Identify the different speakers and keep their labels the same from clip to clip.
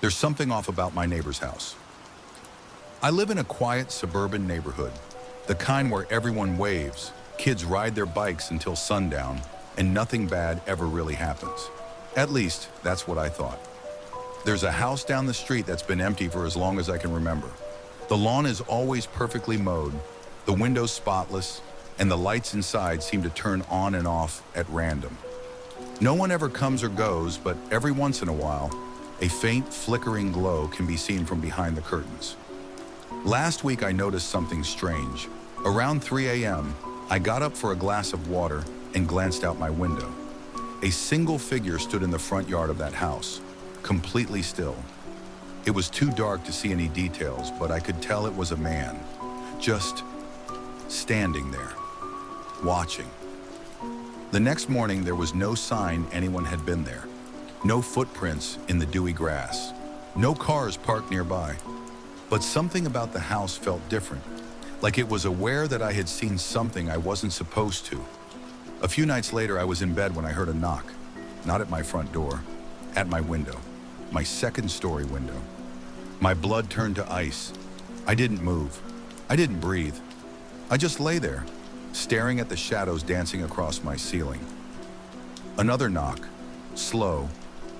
Speaker 1: There's something off about my neighbor's house. I live in a quiet suburban neighborhood, the kind where everyone waves, kids ride their bikes until sundown, and nothing bad ever really happens. At least, that's what I thought. There's a house down the street that's been empty for as long as I can remember. The lawn is always perfectly mowed, the windows spotless, and the lights inside seem to turn on and off at random. No one ever comes or goes, but every once in a while, a faint flickering glow can be seen from behind the curtains. Last week I noticed something strange. Around 3 a.m., I got up for a glass of water and glanced out my window. A single figure stood in the front yard of that house, completely still. It was too dark to see any details, but I could tell it was a man, just standing there, watching. The next morning, there was no sign anyone had been there. No footprints in the dewy grass. No cars parked nearby. But something about the house felt different, like it was aware that I had seen something I wasn't supposed to. A few nights later, I was in bed when I heard a knock. Not at my front door, at my window, my second-story window. My blood turned to ice. I didn't move. I didn't breathe. I just lay there, staring at the shadows dancing across my ceiling. Another knock, slow,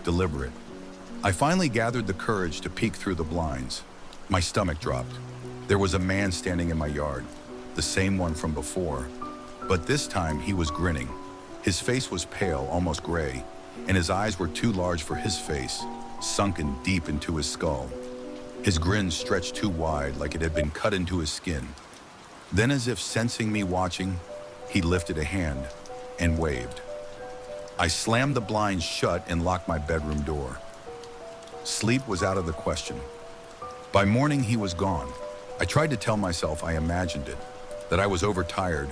Speaker 1: deliberate. I finally gathered the courage to peek through the blinds. My stomach dropped. There was a man standing in my yard, the same one from before, but this time he was grinning. His face was pale, almost gray, and his eyes were too large for his face, sunken deep into his skull. His grin stretched too wide, like it had been cut into his skin. Then, as if sensing me watching, he lifted a hand and waved. I slammed the blinds shut and locked my bedroom door. Sleep was out of the question. By morning, he was gone. I tried to tell myself I imagined it, that I was overtired,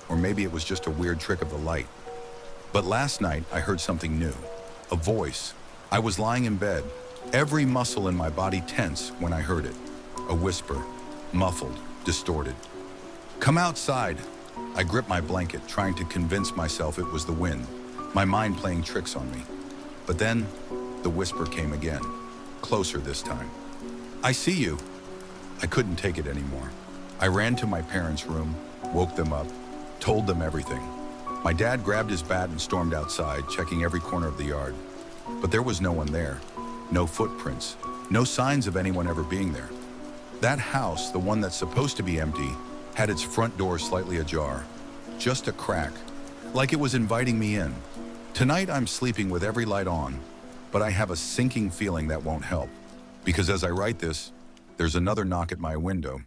Speaker 1: or maybe it was just a weird trick of the light. But last night, I heard something new, a voice. I was lying in bed, every muscle in my body tense when I heard it. A whisper, muffled, distorted. "Come outside." I gripped my blanket, trying to convince myself it was the wind, my mind playing tricks on me. But then, the whisper came again, closer this time. "I see you." I couldn't take it anymore. I ran to my parents' room, woke them up, told them everything. My dad grabbed his bat and stormed outside, checking every corner of the yard. But there was no one there. No footprints. No signs of anyone ever being there. That house, the one that's supposed to be empty, had its front door slightly ajar. Just a crack, like it was inviting me in. Tonight I'm sleeping with every light on, but I have a sinking feeling that won't help. Because as I write this, there's another knock at my window,